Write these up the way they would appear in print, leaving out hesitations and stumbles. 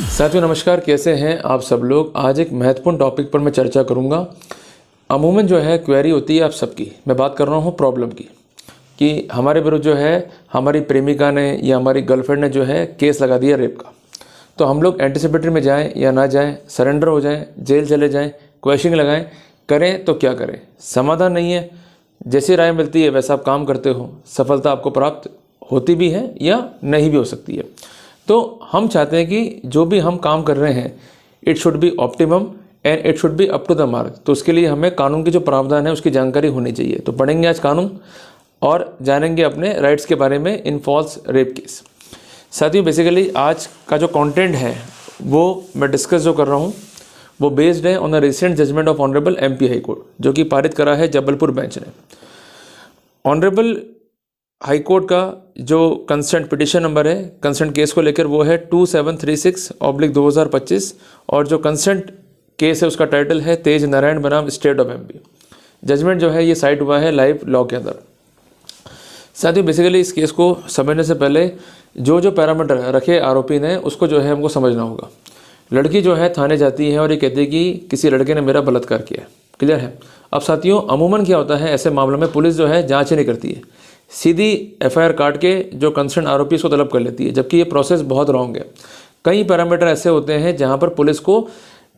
साथियों नमस्कार, कैसे हैं आप सब लोग। आज एक महत्वपूर्ण टॉपिक पर मैं चर्चा करूंगा। अमूमन जो है क्वेरी होती है आप सबकी, मैं बात कर रहा हूं प्रॉब्लम की, कि हमारे विरुद्ध जो है हमारी प्रेमिका ने या हमारी गर्लफ्रेंड ने जो है केस लगा दिया रेप का। तो हम लोग एंटीसिपेटरी में जाएं या ना जाएं, सरेंडर हो जाएं, जेल चले जाएं, क्वेश्चन लगाएं, करें तो क्या करें। समाधान नहीं है, जैसी राय मिलती है वैसा आप काम करते हो, सफलता आपको प्राप्त होती भी है या नहीं भी हो सकती है। तो हम चाहते हैं कि जो भी हम काम कर रहे हैं it should be optimum and it should be up to the mark. तो उसके लिए हमें कानून की जो प्रावधान है उसकी जानकारी होनी चाहिए। तो पढ़ेंगे आज कानून और जानेंगे अपने राइट्स के बारे में इन फॉल्स रेप केस। साथियों बेसिकली आज का जो कंटेंट है वो मैं डिस्कस जो कर रहा हूँ वो बेस्ड है on the recent judgment of honourable MP high court, जो कि पारित करा है जबलपुर बेंच ने। ऑनरेबल हाई कोर्ट का जो कंसेंट पिटिशन नंबर है कंसेंट केस को लेकर वो है 2736/2025 और जो कंसेंट केस है उसका टाइटल है तेज नारायण बनाम स्टेट ऑफ MP। जजमेंट जो है ये साइट हुआ है लाइव लॉ के अंदर। साथियों बेसिकली इस केस को समझने से पहले जो पैरामीटर रखे आरोपी ने उसको जो है हमको समझना होगा। लड़की जो है थाने जाती है और ये कहती है कि किसी लड़के ने मेरा बलात्कार किया है। क्लियर है। अब साथियों अमूमन क्या होता है ऐसे मामलों में, पुलिस जो है जांच ही नहीं करती है, सीधी FIR काट के जो कंसर्न आरोपी उसको तलब कर लेती है, जबकि ये प्रोसेस बहुत रॉन्ग है। कई पैरामीटर ऐसे होते हैं जहां पर पुलिस को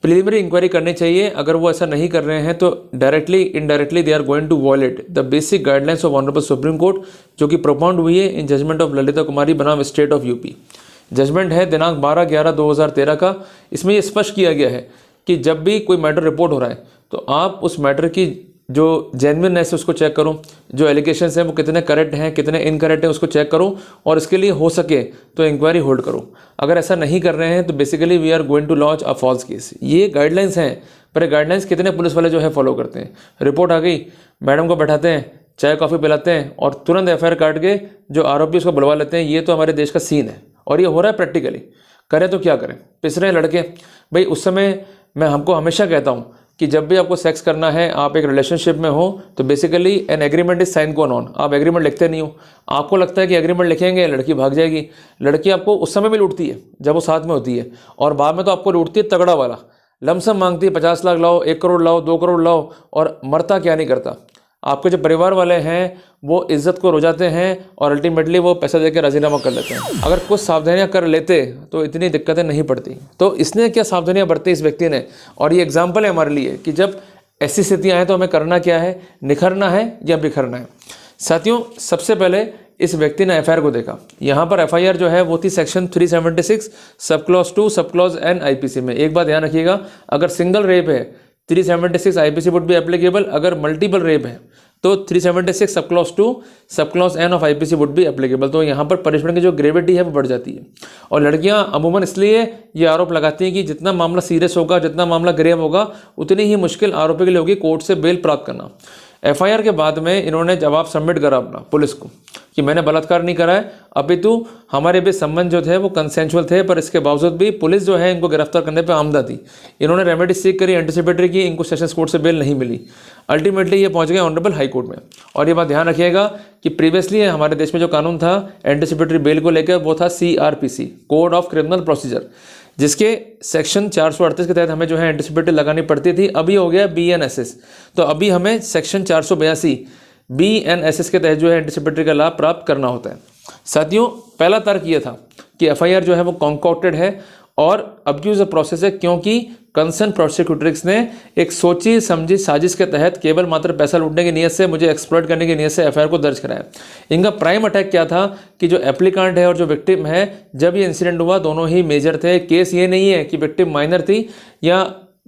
प्रिलिमिनरी इंक्वायरी करनी चाहिए। अगर वो ऐसा नहीं कर रहे हैं तो directly indirectly they are going to violate the basic guidelines of honourable supreme court, जो कि प्रोपाउंड हुई है in judgment of Lalita Kumari बनाम स्टेट ऑफ UP। जजमेंट है दिनांक 12/11/2013 का। इसमें ये स्पष्ट किया गया है कि जब भी कोई मैटर रिपोर्ट हो रहा है तो आप उस मैटर की जो जेन्युइननेस है उसको चेक करो, जो एलिगेशंस हैं वो कितने करेक्ट हैं कितने इनकरेक्ट हैं उसको चेक करो, और इसके लिए हो सके तो इंक्वायरी होल्ड करो। अगर ऐसा नहीं कर रहे हैं तो basically we are going to launch a false case. ये गाइडलाइंस हैं, पर गाइडलाइंस कितने पुलिस वाले जो है फॉलो करते हैं। रिपोर्ट आ गई, मैडम को बैठाते हैं, चाय कॉफ़ी पिलाते हैं और तुरंत FIR काट के जो आरोपी उसको बुलवा लेते हैं। ये तो हमारे देश का सीन है और ये हो रहा है प्रैक्टिकली। करें तो क्या करें, पिस रहे हैं लड़के। भाई उस समय मैं हमको हमेशा कहता हूँ कि जब भी आपको सेक्स करना है, आप एक रिलेशनशिप में हो, तो basically an agreement is sign gone on. आप एग्रीमेंट लिखते नहीं हो, आपको लगता है कि एग्रीमेंट लिखेंगे लड़की भाग जाएगी। लड़की आपको उस समय भी लूटती है जब वो साथ में होती है, और बाद में तो आपको लूटती है तगड़ा वाला, लमसम मांगती है 50 लाख लाओ, 1 करोड़ लाओ, 2 करोड़ लाओ, और मरता क्या नहीं करता। आपके जो परिवार वाले हैं वो इज्जत को रुझाते हैं और अल्टीमेटली वो पैसा देकर राजीनामा कर लेते हैं। अगर कुछ सावधानियां कर लेते तो इतनी दिक्कतें नहीं पड़ती। तो इसने क्या सावधानियां बरती इस व्यक्ति ने, और ये एग्जाम्पल है हमारे लिए कि जब ऐसी स्थितियां आए तो हमें करना क्या है, निखरना है या बिखरना है। साथियों सबसे पहले इस व्यक्ति ने FIR को देखा। यहाँ पर FIR जो है वो थी section 376 sub clause 2 sub clause N IPC में। एक बात ध्यान रखिएगा, अगर सिंगल रेप है 376 IPC वुड बी एप्लीकेबल, अगर मल्टीपल रेप है तो 376 sub clause 2 sub clause N of IPC would be applicable. तो यहाँ पर पनिशमेंट की जो ग्रेविटी है वो बढ़ जाती है। और लड़कियाँ अमूमन इसलिए ये आरोप लगाती हैं कि जितना मामला सीरियस होगा, जितना मामला ग्रेव होगा, उतनी ही मुश्किल आरोपी के लिए होगी कोर्ट से बेल प्राप्त करना। FIR के बाद में इन्होंने जवाब सबमिट करा अपना पुलिस को कि मैंने बलात्कार नहीं करा है, अपितु हमारे बीच संबंध जो थे वो कंसेंशुअल थे, पर इसके बावजूद भी पुलिस जो है इनको गिरफ्तार करने पे आमदा थी। इन्होंने रेमेडी सीख करी, एंटीसिपेटरी की, इनको सेशंस कोर्ट से बेल नहीं मिली। अल्टीमेटली ये पहुंच गए ऑनरेबल हाई कोर्ट में। और ये बात ध्यान रखिएगा कि प्रीवियसली हमारे देश में जो कानून था एंटीसिपेटरी बेल को लेकर वो था CRPC, code of criminal procedure, जिसके सेक्शन 438 के तहत हमें जो है एंटीसिपेटरी लगानी पड़ती थी। अभी हो गया BNSS, तो अभी हमें सेक्शन 482 BNSS के तहत जो है एंटीसिपेटरी का लाभ प्राप्त करना होता है। साथियों पहला तर्क ये था कि FIR जो है वो कॉन्कॉक्टेड है और अब्यूज ऑफ प्रोसेस है, क्योंकि कंसर्न प्रोसिक्यूटर्स ने एक सोची समझी साजिश के तहत केवल मात्र पैसा लूटने की नियत से, मुझे एक्सप्लॉइट करने की नियत से FIR को दर्ज कराया। इनका प्राइम अटैक क्या था कि जो एप्लीकांट है और जो विक्टिम है, जब ये इंसिडेंट हुआ दोनों ही मेजर थे। केस ये नहीं है कि विक्टिम माइनर थी या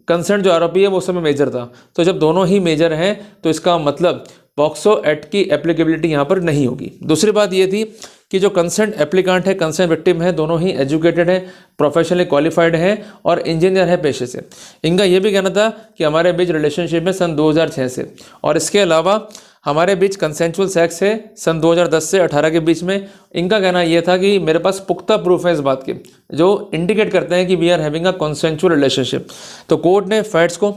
कंसर्न जो आरोपी है वो उस समय मेजर था। तो जब दोनों ही मेजर हैं तो इसका मतलब पॉक्सो एक्ट की एप्लीकेबिलिटी यहाँ पर नहीं होगी। दूसरी बात ये थी कि जो कंसर्न एप्लीकांट है, कंसर्न विक्टिम है, दोनों ही एजुकेटेड है, प्रोफेशनली क्वालिफाइड है और इंजीनियर है पेशे से। इनका ये भी कहना था कि हमारे बीच रिलेशनशिप है सन 2006 से, और इसके अलावा हमारे बीच कंसेंचुअल सेक्स है सन 2010 से 18 के बीच में। इनका कहना यह था कि मेरे पास पुख्ता प्रूफ है इस बात के जो इंडिकेट करते हैं कि we are having a consensual relationship. तो कोर्ट ने फैक्ट्स को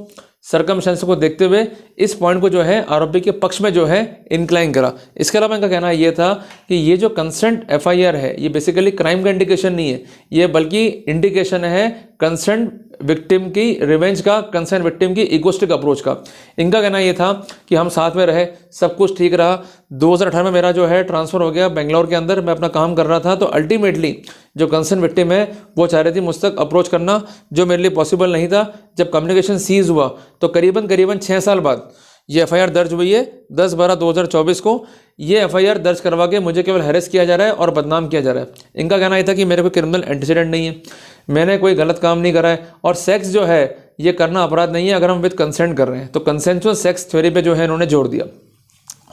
सर्कमस्टेंस को देखते हुए इस पॉइंट को जो है आरोपी के पक्ष में जो है इंक्लाइन करा। इसके अलावा इनका कहना ये था कि ये जो कंसेंट एफआईआर है ये बेसिकली क्राइम का इंडिकेशन नहीं है, ये बल्कि इंडिकेशन है कंसेंट विक्टिम की रिवेंज का, कंसेंट विक्टिम की इगोस्टिक अप्रोच का। इनका कहना ये था कि हम साथ में रहे, सब कुछ ठीक रहा। 2018 में मेरा जो है ट्रांसफ़र हो गया बेंगलोर के अंदर, मैं अपना काम कर रहा था, तो अल्टीमेटली जो कंसर्न विक्टिम है वो चाह रही थी मुझ तक अप्रोच करना, जो मेरे लिए पॉसिबल नहीं था। जब कम्युनिकेशन सीज हुआ तो करीबन 6 साल बाद ये एफआईआर दर्ज हुई है 10/12/2024 को। ये एफआईआर दर्ज करवा के मुझे केवल हैरेस किया जा रहा है और बदनाम किया जा रहा है। इनका कहना यह था कि मेरे कोई क्रिमिनल एंटीसीडेंट नहीं है, मैंने कोई गलत काम नहीं करा है, और सेक्स जो है ये करना अपराध नहीं है अगर हम विद कंसेंट कर रहे हैं। तो कंसेंचुअल सेक्स थ्योरी पे जो है इन्होंने जोर दिया।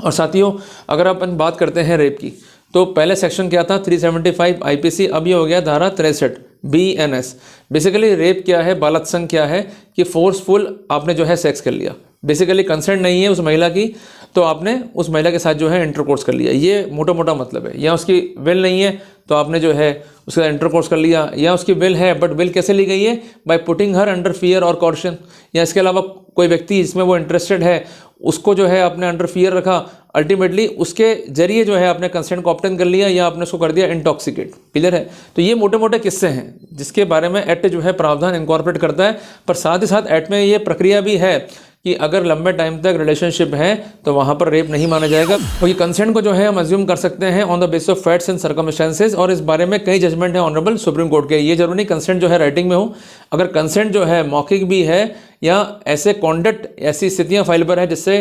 और साथियों, अगर अपन बात करते हैं रेप की, तो पहले सेक्शन क्या था 375 आईपीसी, अब ये हो गया धारा 63 बीएनएस। बेसिकली रेप क्या है, बालत्संग क्या है कि फोर्सफुल आपने जो है सेक्स कर लिया, बेसिकली कंसेंट नहीं है उस महिला की, तो आपने उस महिला के साथ जो है इंटरकोर्स कर लिया, ये मोटा मोटा मतलब है। या उसकी विल नहीं है तो आपने जो है उसका इंटरकोर्स कर लिया, या उसकी विल है बट विल कैसे ली गई है, by putting her under fear और कॉर्शन। या इसके अलावा कोई व्यक्ति जिसमें वो इंटरेस्टेड है उसको जो है आपने अंडर फियर रखा, अल्टीमेटली उसके जरिए जो है आपने कंसेंट को ऑब्टेन कर लिया, या आपने उसको कर दिया इंटॉक्सिकेट। क्लियर है? तो ये मोटे मोटे किस्से हैं जिसके बारे में एक्ट जो है प्रावधान इनकॉर्पोरेट करता है। पर साथ ही साथ एक्ट में ये प्रक्रिया भी है कि अगर लंबे टाइम तक रिलेशनशिप है तो वहाँ पर रेप नहीं माना जाएगा। तो ये कंसेंट को जो है हम अज्यूम कर सकते हैं on the basis of facts and circumstances, और इस बारे में कई जजमेंट है ऑनरेबल सुप्रीम कोर्ट के। ये जरूरी नहीं कंसेंट जो है राइटिंग में हो, अगर कंसेंट जो है मौखिक भी है या ऐसे कॉन्डक्ट, ऐसी स्थितियाँ फाइल पर है जिससे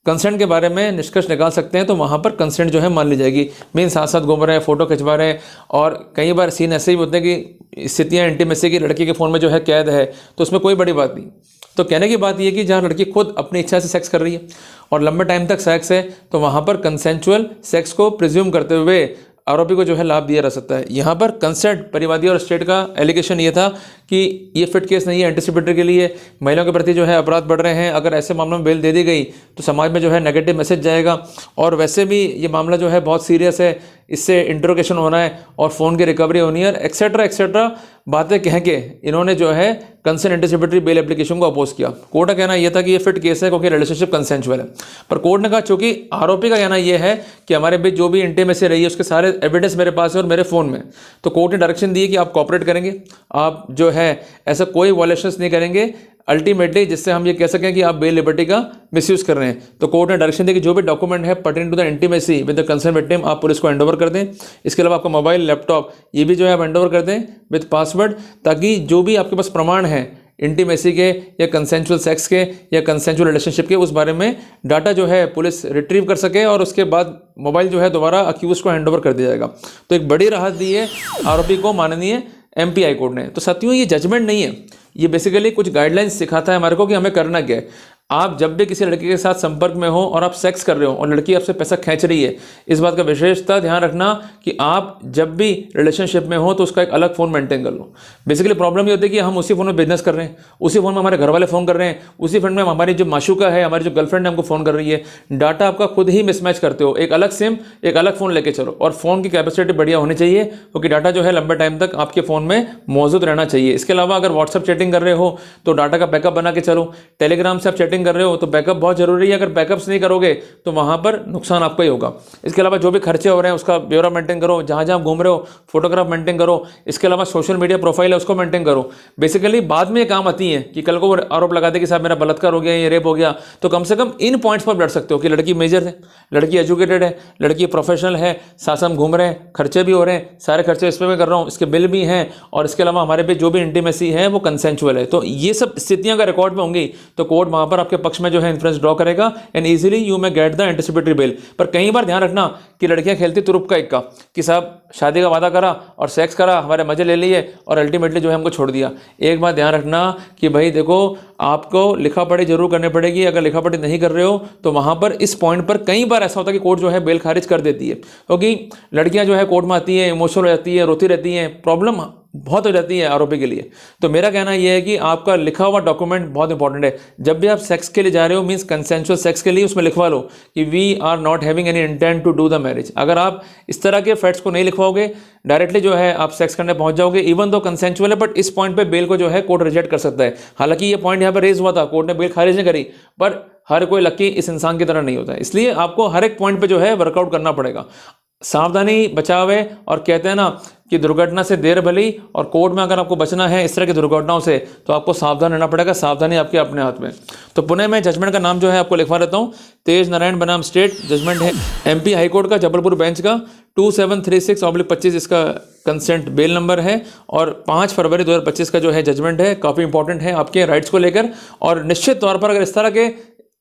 कंसेंट के बारे में निष्कर्ष निकाल सकते हैं, तो वहाँ पर कंसेंट जो है मान ली जाएगी। मीन साथ साथ घूम रहे हैं, फोटो खिंचवा रहे हैं, और कई बार सीन ऐसे ही होते हैं कि स्थितियाँ इंटीमेसी की लड़की के फ़ोन में जो है कैद है, तो उसमें कोई बड़ी बात नहीं। तो कहने की बात ये कि जहाँ लड़की खुद अपनी इच्छा से सेक्स कर रही है और लंबे टाइम तक सेक्स है, तो वहाँ पर कंसेंचुअल सेक्स को प्रिज्यूम करते हुए आरोपी को जो है लाभ दिया जा सकता है। यहाँ पर कंसेंट परिवादी और स्टेट का एलिगेशन ये था कि ये फिट केस नहीं है एंटीसिपेटरी के लिए, महिलाओं के प्रति जो है अपराध बढ़ रहे हैं, अगर ऐसे मामलों में बेल दे दी गई तो समाज में जो है नेगेटिव मैसेज जाएगा, और वैसे भी ये मामला जो है बहुत सीरियस है, इससे इंट्रोगेशन होना है और फ़ोन की रिकवरी होनी है, एक्सेट्रा एक्सेट्रा बातें कह के इन्होंने जो है कंसेंट एंटीसिपेटरी बेल एप्लीकेशन को अपोज किया। कोर्ट का कहना यह था कि ये फिट केस है क्योंकि रिलेशनशिप कंसेंचुअल है, पर कोर्ट ने कहा चूंकि आरोपी का कहना यह है कि हमारे बीच जो भी इंटीमेसी रही है उसके सारे एविडेंस मेरे पास है और मेरे फ़ोन में, तो कोर्ट ने डायरेक्शन दी कि आप कोऑपरेट करेंगे, आप जो है ऐसा कोई वॉयलेशंस नहीं करेंगे अल्टीमेटली जिससे हम ये कह सकें कि आप बेल लिबर्टी का मिसयूज कर रहे हैं। तो कोर्ट ने डायरेक्शन दी कि जो भी डॉक्यूमेंट है pertaining to the intimacy with the concern victim आप पुलिस को हैंडओवर कर दें। इसके अलावा आपका मोबाइल, लैपटॉप ये भी जो है आप हैंडओवर कर दें विद पासवर्ड, ताकि जो भी आपके पास प्रमाण है इंटीमेसी के या कंसेंचुअल सेक्स के या कंसेंचुअल रिलेशनशिप के, उस बारे में डाटा जो है पुलिस रिट्रीव कर सके, और उसके बाद मोबाइल जो है दोबारा अक्यूज को हैंडओवर कर दिया जाएगा। तो एक बड़ी राहत दी है आरोपी को माननीय एमपी हाई कोर्ट ने। तो साथियों, ये जजमेंट नहीं है, ये बेसिकली कुछ गाइडलाइंस सिखाता है हमारे को कि हमें करना क्या है। आप जब भी किसी लड़की के साथ संपर्क में हो और आप सेक्स कर रहे हो और लड़की आपसे पैसा खींच रही है, इस बात का विशेषता ध्यान रखना कि आप जब भी रिलेशनशिप में हो तो उसका एक अलग फ़ोन मेंटेन कर लो। बेसिकली प्रॉब्लम ये होती है कि हम उसी फ़ोन में बिजनेस कर रहे हैं, उसी फ़ोन में हमारे घर वाले फ़ोन कर रहे हैं, उसी फ़ोन में हमारी जो माशूका है, हमारी जो गर्लफ्रेंड है हमको फ़ोन कर रही है। डाटा आपका खुद ही मिसमैच करते हो, एक अलग सिम, एक अलग फ़ोन लेके चलो, और फ़ोन की कैपेसिटी बढ़िया होनी चाहिए क्योंकि डाटा जो है लंबे टाइम तक आपके फ़ोन में मौजूद रहना चाहिए। इसके अलावा अगर व्हाट्सअप चैटिंग कर रहे हो तो डाटा का बैकअप बना के चलो, टेलीग्राम से आप चैटिंग कर रहे हो तो बैकअप बहुत जरूरी है, अगर बैकअप्स नहीं करोगे तो वहां पर नुकसान आपका ही होगा। इसके अलावा जो भी खर्चे हो रहे हैं उसका ब्यौरा मेंटेन करो, जहां जहां घूम रहे हो फोटोग्राफ मेंटेन करो। इसके अलावा सोशल मीडिया प्रोफाइल है उसको मेंटेन करो। बेसिकली बाद में ये काम आती है कि कल को वो आरोप लगा दे कि साहब मेरा बलात्कार हो गया, ये रेप हो गया, तो कम से कम इन पॉइंट्स पर बैठ सकते हो कि लड़की मेजर है, लड़की एजुकेटेड है, लड़की प्रोफेशनल है, साथ हम घूम रहे हैं, खर्चे भी हो रहे हैं, सारे खर्चे इस पर मैं कर रहा हूँ, इसके बिल भी हैं, और इसके अलावा हमारे पे जो भी इंटीमेसी है वो कंसेंचुअल है। तो ये सब स्थितियां अगर रिकॉर्ड में होंगी तो कोर्ट वहां पर आपके पक्ष में जो है इन्फ्लुएंस ड्रॉ करेगा and easily you may get the anticipatory bail. पर कई बार ध्यान रखना कि लड़कियां खेलती तुरुप का इक्का कि साहब शादी का वादा करा और सेक्स करा, हमारे मजे ले लिए और अल्टीमेटली जो है हमको छोड़ दिया। एक बात ध्यान रखना कि भाई देखो, आपको लिखा पढ़ी जरूर करनी पड़ेगी, अगर लिखा पढ़ी नहीं कर रहे हो तो वहां पर इस पॉइंट पर कई बार ऐसा होता है कि कोर्ट जो है बेल खारिज कर देती है, क्योंकि लड़कियां जो है कोर्ट में आती है, इमोशनल हो जाती है, रोती रहती हैं, प्रॉब्लम बहुत हो जाती है आरोपी के लिए। तो मेरा कहना यह है कि आपका लिखा हुआ डॉक्यूमेंट बहुत इंपॉर्टेंट है। जब भी आप सेक्स के लिए जा रहे हो, मीन्स कंसेंशुअल सेक्स के लिए, उसमें लिखवा लो कि we are not having any intent to do the marriage. अगर आप इस तरह के फैक्ट्स को नहीं लिखवाओगे, डायरेक्टली जो है आप सेक्स करने पहुंच जाओगे, इवन दो कंसेंशुअल है, बट इस पॉइंट पे बेल को जो है कोर्ट रिजेक्ट कर सकता है। हालांकि ये पॉइंट यहाँ पर रेज हुआ था, कोर्ट ने बेल खारिज नहीं करी, पर हर कोई लकी इस इंसान की तरह नहीं होता है, इसलिए आपको हर एक पॉइंट पे जो है वर्कआउट करना पड़ेगा। सावधानी बचाव है, और कहते हैं ना कि दुर्घटना से देर भली, और कोर्ट में अगर आपको बचना है इस तरह की दुर्घटनाओं से तो आपको सावधान रहना पड़ेगा। सावधानी आपके अपने हाथ में। तो पुणे में जजमेंट का नाम जो है आपको लिखवा देता हूँ, तेज नारायण बनाम स्टेट। जजमेंट है एमपी हाई कोर्ट का जबलपुर बेंच का 2736/25 इसका कंसेंट बेल नंबर है, और 5 फरवरी 2025 का जो है जजमेंट है। काफ़ी इंपॉर्टेंट है आपके राइट्स को लेकर, और निश्चित तौर पर अगर इस तरह के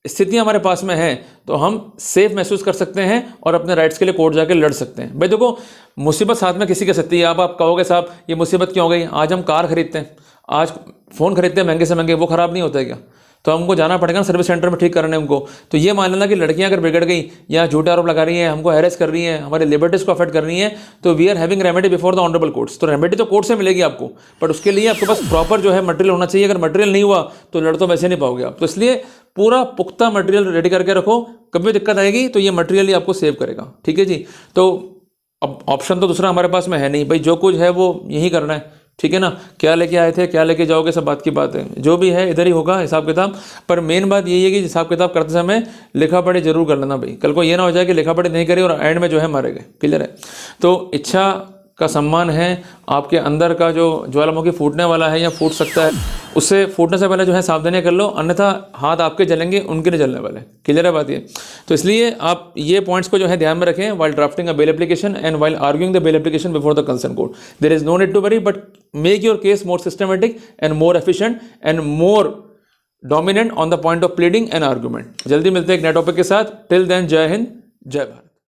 स्थितियां हमारे पास में हैं तो हम सेफ महसूस कर सकते हैं और अपने राइट्स के लिए कोर्ट जाकर लड़ सकते हैं। भाई देखो, मुसीबत साथ में किसी की सकती है। आप कहोगे साहब ये मुसीबत क्यों हो गई? आज हम कार खरीदते हैं, आज फ़ोन खरीदते हैं महंगे से महंगे, वो ख़राब नहीं होता है क्या? तो हमको जाना पड़ेगा ना सर्विस सेंटर में ठीक करने उनको। तो ये मान लेना कि लड़कियां अगर बिगड़ गई या झूठे आरोप लगा रही हैं, हमको हैरेस कर रही हैं, हमारी लिबर्टीज़ को अफेक्ट कर रही हैं, तो we are having remedy before the honourable courts. तो रेमेडी तो कोर्ट से मिलेगी आपको, बट उसके लिए आपके पास प्रॉपर जो है मटेरियल होना चाहिए। अगर मटेरियल नहीं हुआ तो लड़ तो वैसे नहीं पाओगे आप। तो इसलिए पूरा पुख्ता मटेरियल रेडी करके रखो, कभी भी दिक्कत आएगी तो ये मटेरियल ही आपको सेव करेगा। ठीक है जी। तो अब ऑप्शन तो दूसरा हमारे पास में है नहीं भाई, जो कुछ है वो यही करना है। ठीक है ना, क्या लेके आए थे क्या लेके जाओगे सब बात की बात है, जो भी है इधर ही होगा हिसाब किताब। पर मेन बात यही है कि हिसाब किताब करते समय लिखा पढ़ी जरूर कर लेना भाई, कल को ये ना हो जाए कि लिखा पढ़ी नहीं करी और एंड में जो है मरे गए। क्लियर है? तो इच्छा का सम्मान है, आपके अंदर का जो ज्वालामुखी फूटने वाला है या फूट सकता है, उससे फूटने से पहले जो है सावधानियां कर लो, अन्यथा हाथ आपके जलेंगे, उनके नहीं जलने वाले। क्लियर है बात ये? तो इसलिए आप ये पॉइंट्स को जो है ध्यान में रखें while drafting a bail application and while arguing the bail application before the concern court. There is no need to worry, but make your case more systematic and more efficient and more dominant on the point of pleading and argument. जल्दी मिलते हैं एक नए topic के साथ। Till then, जय हिंद, जय भारत।